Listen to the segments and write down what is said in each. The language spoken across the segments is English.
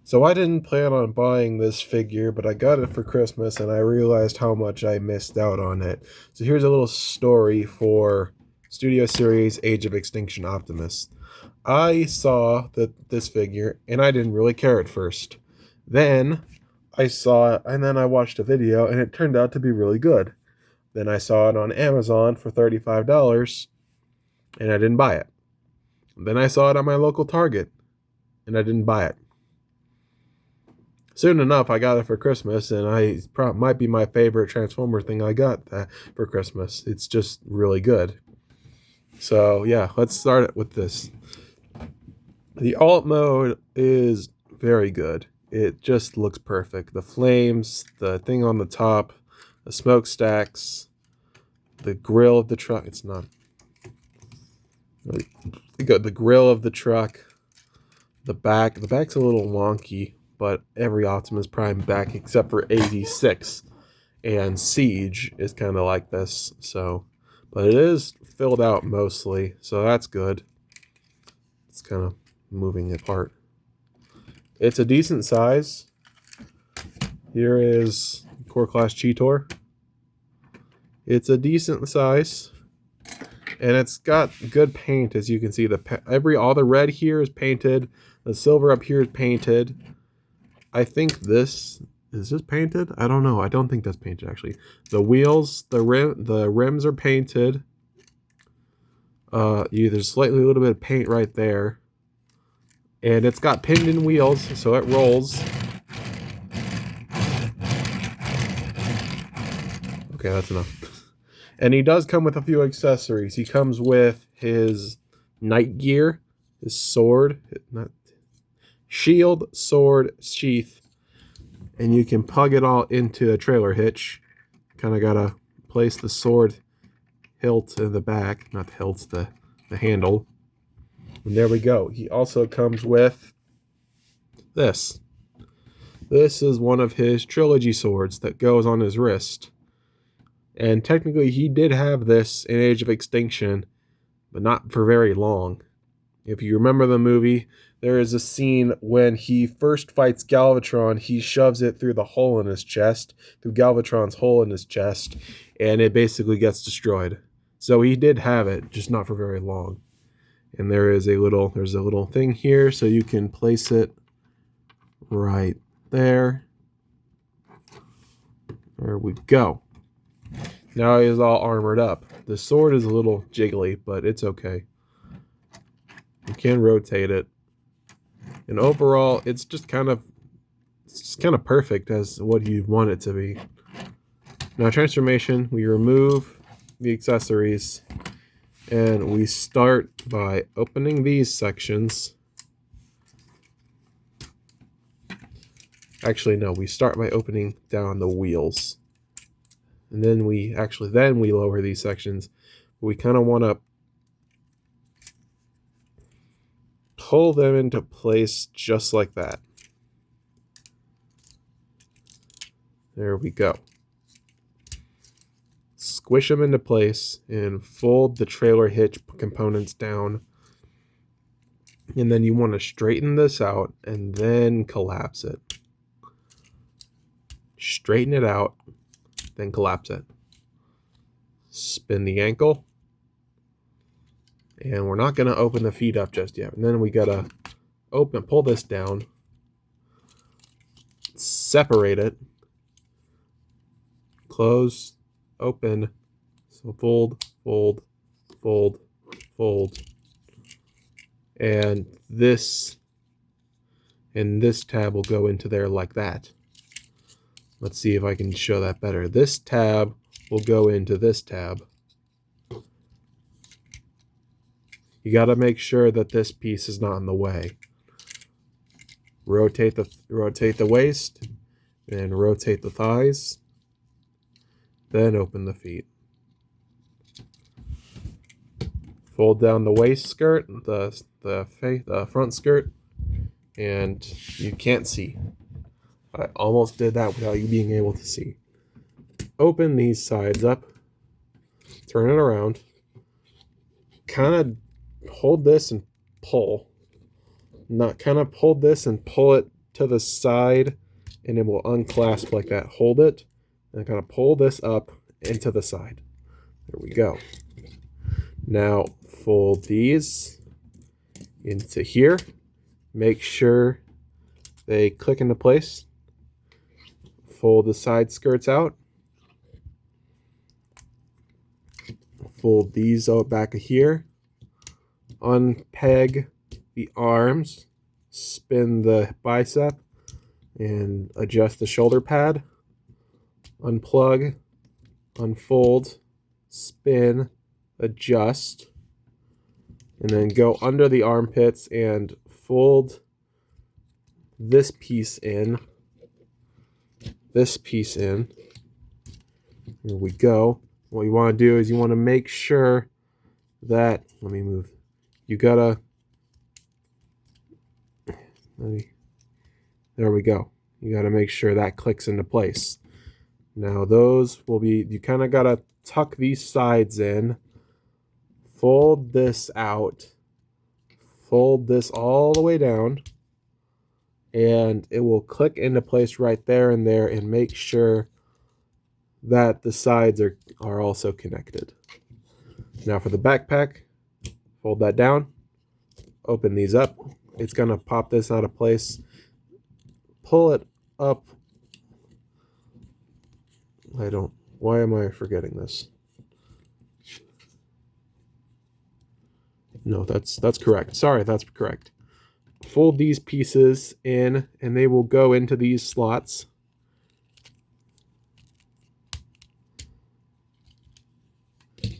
So I didn't plan on buying this figure, but I got it for Christmas and I realized how much I missed out on it. So here's a little story for Studio Series Age of Extinction Optimus. I saw this figure and I didn't really care at first. Then I saw it and then I watched a video and it turned out to be really good. Then I saw it on Amazon for $35 and I didn't buy it. Then I saw it on my local Target and I didn't buy it. Soon enough, I got it for Christmas, and might be my favorite Transformer thing I got for Christmas. It's just really good. So yeah, let's start it with this. The alt mode is very good. It just looks perfect. The flames, the thing on the top, the smokestacks, the grill of the truck. It's not. You got the grill of the truck. The back. The back's a little wonky, but every Optimus Prime back except for 86 and Siege is kind of like this. So, but it is filled out mostly, so that's good. It's kind of moving apart. It's a decent size. Here is Core Class Cheetor. It's a decent size, and it's got good paint, as you can see. All the red here is painted. The silver up here is painted. I think is this painted? I don't know. I don't think that's painted actually. The wheels, the rims are painted. There's slightly a little bit of paint right there. And it's got pinned in wheels, so it rolls. Okay, that's enough. And he does come with a few accessories. He comes with his knight gear, his sword, shield, sword, sheath, and you can plug it all into a trailer hitch. Kind of gotta place the sword hilt in the back, not the hilt, the handle. And there we go. He also comes with this. This is one of his trilogy swords that goes on his wrist. And technically he did have this in Age of Extinction, but not for very long. If you remember the movie, there is a scene when he first fights Galvatron, he shoves it through the hole in his chest, through Galvatron's hole in his chest, and it basically gets destroyed. So he did have it, just not for very long. And there's a little thing here, so you can place it right there. There we go. Now he's all armored up. The sword is a little jiggly, but it's okay. You can rotate it. And overall, it's just kind of perfect as what you want it to be. Now, transformation, we remove the accessories, and we start by opening these sections. Actually, no, we start by opening down the wheels. And then we lower these sections. We kind of want to pull them into place just like that. There we go. Squish them into place and fold the trailer hitch components down. And then you want to straighten this out and then collapse it. Straighten it out, then collapse it. Spin the ankle. And we're not going to open the feet up just yet. And then we got to pull this down, separate it, close, open, so fold, fold, fold, fold. And this tab will go into there like that. Let's see if I can show that better. This tab will go into this tab. You got to make sure that this piece is not in the way. Rotate the waist, and rotate the thighs. Then open the feet. Fold down the waist skirt, the front skirt, and you can't see. I almost did that without you being able to see. Open these sides up, turn it around, kind of hold this and pull. Hold this and pull it to the side and it will unclasp like that. Hold it and kind of pull this up into the side. There we go. Now fold these into here. Make sure they click into place. Fold the side skirts out. Fold these out back of here. Unpeg the arms. Spin the bicep and adjust the shoulder pad. Unplug, unfold, spin, adjust, and then go under the armpits and fold this piece in. This piece in. Here we go. What you want to do is you want to make sure that, let me move. You gotta, there we go. You gotta make sure that clicks into place. Now those will be, you kind of gotta tuck these sides in, fold this out, fold this all the way down, and it will click into place right there and there, and make sure that the sides are also connected. Now for the backpack, fold that down, open these up. It's gonna pop this out of place. Pull it up. Why am I forgetting this? No, that's correct. Sorry, that's correct. Fold these pieces in and they will go into these slots.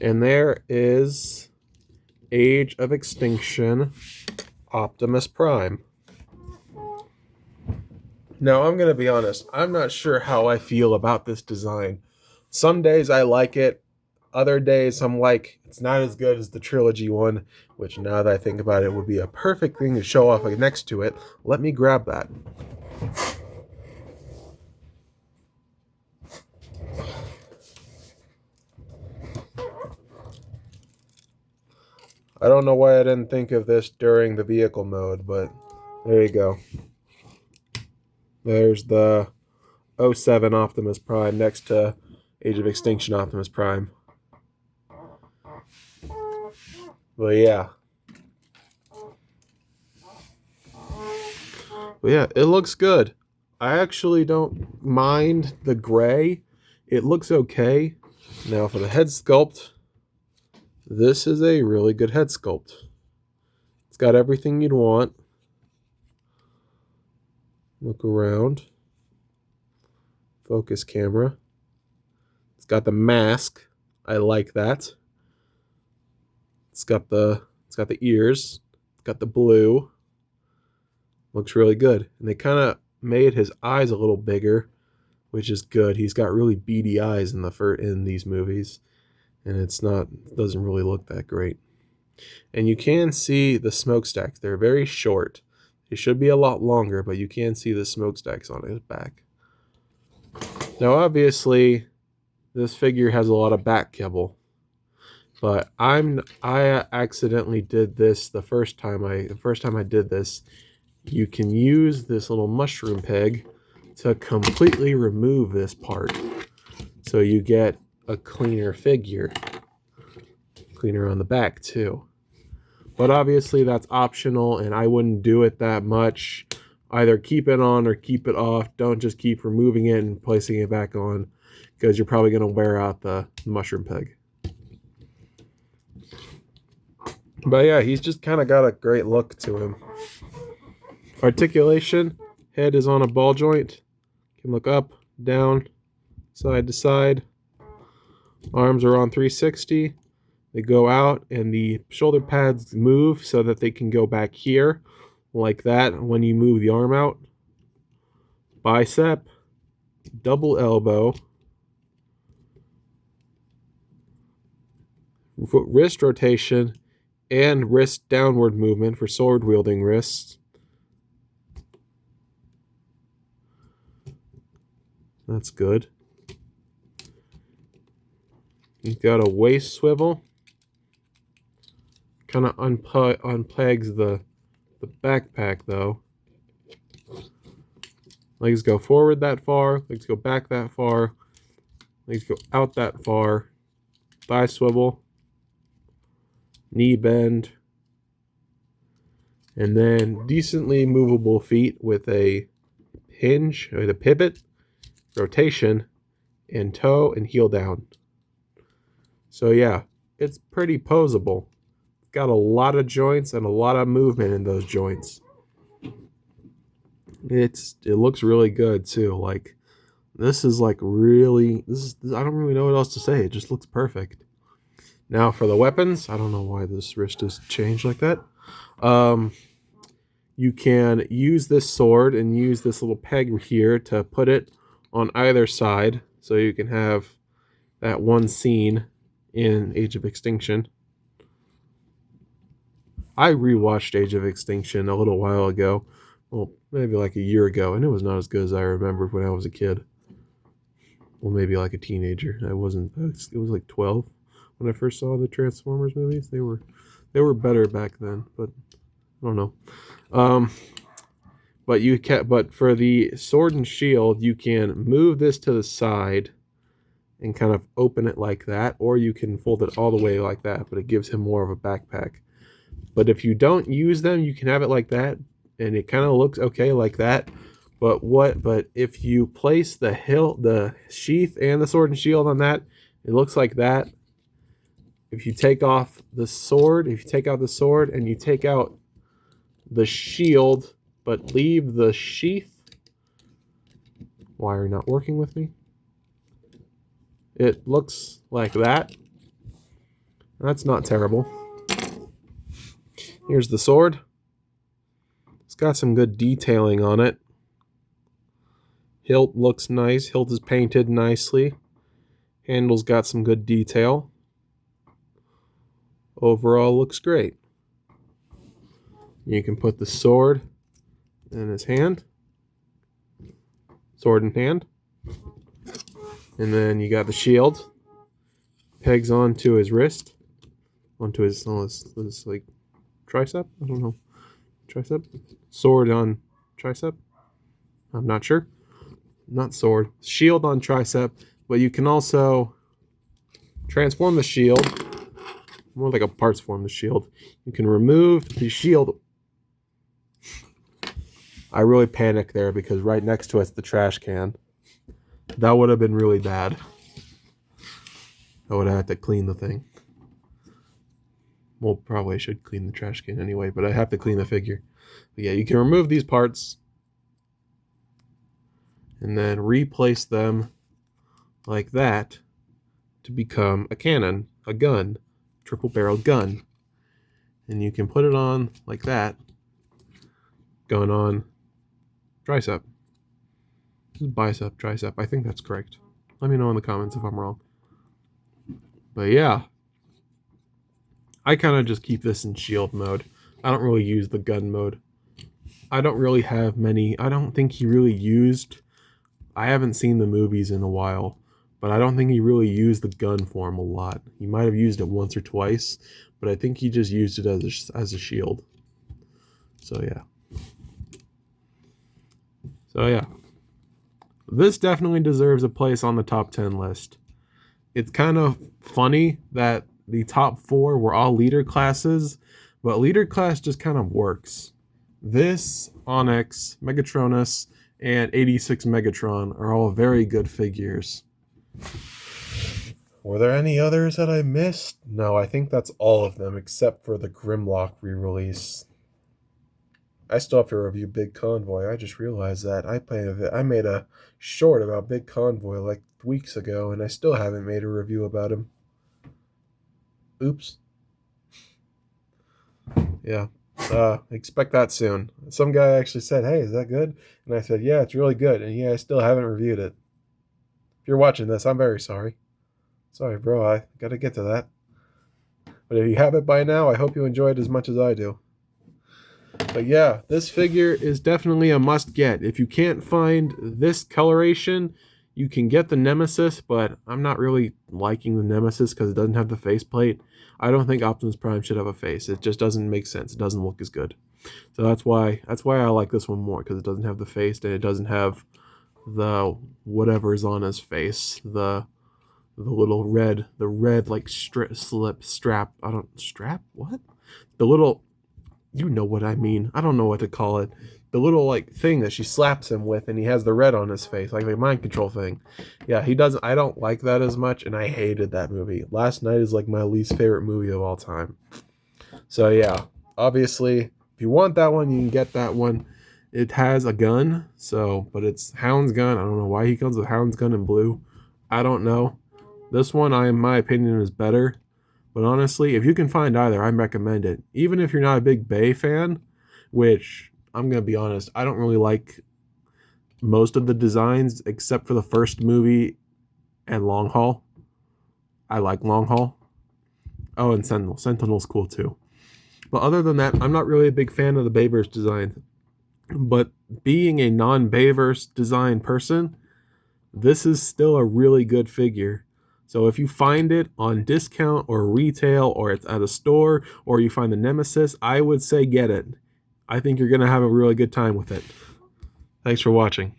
And there is Age of Extinction Optimus Prime. Now, I'm going to be honest. I'm not sure how I feel about this design. Some days I like it. Other days I'm like, it's not as good as the trilogy one, which now that I think about it would be a perfect thing to show off next to it. Let me grab that. I don't know why I didn't think of this during the vehicle mode, but there you go. There's the 07 Optimus Prime next to Age of Extinction Optimus Prime. But yeah. But yeah, it looks good. I actually don't mind the gray. It looks okay. Now for the head sculpt, this is a really good head sculpt. It's got everything you'd want. Look around. Focus camera. It's got the mask. I like that. It's got the ears. It's got the blue. Looks really good. And they kind of made his eyes a little bigger, which is good. He's got really beady eyes in these movies, and it doesn't really look that great. And you can see the smokestacks. They're very short. They should be a lot longer, but you can see the smokestacks on his back. Now, obviously, this figure has a lot of back kibble, but I accidentally did this the first time I did this. You can use this little mushroom peg to completely remove this part, so you get a cleaner figure, cleaner on the back too. But obviously that's optional, and I wouldn't do it that much. Either keep it on or keep it off. Don't just keep removing it and placing it back on, because you're probably going to wear out the mushroom peg. But yeah, he's just kind of got a great look to him. Articulation, head is on a ball joint. Can look up, down, side to side. Arms are on 360. They go out and the shoulder pads move so that they can go back here like that when you move the arm out. Bicep, double elbow, wrist rotation, and wrist downward movement for sword wielding wrists. That's good. He's got a waist swivel. Kind of unpegs the backpack though. Legs go forward that far, legs go back that far, legs go out that far, thigh swivel, knee bend, and then decently movable feet with a hinge, with a pivot, rotation, and toe and heel down. So yeah, it's pretty posable. Got a lot of joints and a lot of movement in those joints. It looks really good too. Like this is like really I don't really know what else to say. It just looks perfect. Now for the weapons, I don't know why this wrist is changed like that. You can use this sword and use this little peg here to put it on either side, so you can have that one scene in Age of Extinction. I rewatched Age of Extinction a little while ago. Well, maybe like a year ago, and it was not as good as I remembered when I was a kid. Well, maybe like a teenager. It was like 12 when I first saw the Transformers movies. They were better back then, but I don't know. But for the sword and shield, you can move this to the side and kind of open it like that, or you can fold it all the way like that, but it gives him more of a backpack. But if you don't use them, you can have it like that, and it kind of looks okay like that. But if you place the sheath and the sword and shield on that, it looks like that. If you take off the sword, if you take out the sword and you take out the shield, but leave the sheath. Why are you not working with me? It looks like that. That's not terrible. Here's the sword. It's got some good detailing on it. Hilt looks nice. Hilt is painted nicely. Handle's got some good detail. Overall looks great. You can put the sword in his hand. Sword in hand. And then you got the shield. Pegs onto his wrist. Onto his like tricep? I don't know. Tricep? Sword on tricep? I'm not sure. Not sword. Shield on tricep. But you can also transform the shield. More like a parts form the shield. You can remove the shield. I really panicked there because right next to it's the trash can. That would have been really bad. I would have had to clean the thing. Well, probably I should clean the trash can anyway, but I have to clean the figure. But yeah, you can remove these parts and then replace them like that to become a cannon, a gun, triple-barreled gun. And you can put it on like that, going on tricep. This is bicep, tricep. I think that's correct. Let me know in the comments if I'm wrong. But yeah, I kind of just keep this in shield mode. I don't really use the gun mode. I don't really have many. I don't think he really used. I haven't seen the movies in a while, but I don't think he really used the gun form a lot. He might have used it once or twice, but I think he just used it as a shield. So yeah. This definitely deserves a place on the top 10 list. It's kind of funny that the top 4 were all leader classes, but leader class just kind of works. This, Onyx, Megatronus, and 86 Megatron are all very good figures. Were there any others that I missed? No, I think that's all of them except for the Grimlock re-release. I still have to review Big Convoy. I just realized that. I made a short about Big Convoy like weeks ago, and I still haven't made a review about him. Oops. Yeah. Expect that soon. Some guy actually said, "Hey, is that good?" And I said, "Yeah, it's really good." And yeah, I still haven't reviewed it. If you're watching this, I'm very sorry. Sorry, bro. I gotta get to that. But if you have it by now, I hope you enjoy it as much as I do. But yeah, this figure is definitely a must get. If you can't find this coloration, you can get the Nemesis, but I'm not really liking the Nemesis because it doesn't have the faceplate. I don't think Optimus Prime should have a face. It just doesn't make sense. It doesn't look as good. So that's why I like this one more, because it doesn't have the face and it doesn't have the whatever's on his face, the little red, like strap. I don't strap what? The little, you know what I mean. I don't know what to call it. The little like thing that she slaps him with, and he has the red on his face, like the mind control thing. Yeah, he doesn't. I don't like that as much, and I hated that movie. Last Night is like my least favorite movie of all time. So yeah, obviously, if you want that one, you can get that one. It has a gun, so but it's Hound's gun. I don't know why he comes with Hound's gun in blue. I don't know. This one, in my opinion, is better. But honestly, if you can find either, I recommend it. Even if you're not a big Bay fan, which I'm going to be honest, I don't really like most of the designs except for the first movie and Long Haul. I like Long Haul. Oh, and Sentinel. Sentinel's cool too. But other than that, I'm not really a big fan of the Bayverse design. But being a non-Bayverse design person, this is still a really good figure. So if you find it on discount or retail, or it's at a store, or you find the Nemesis, I would say get it. I think you're going to have a really good time with it. Thanks for watching.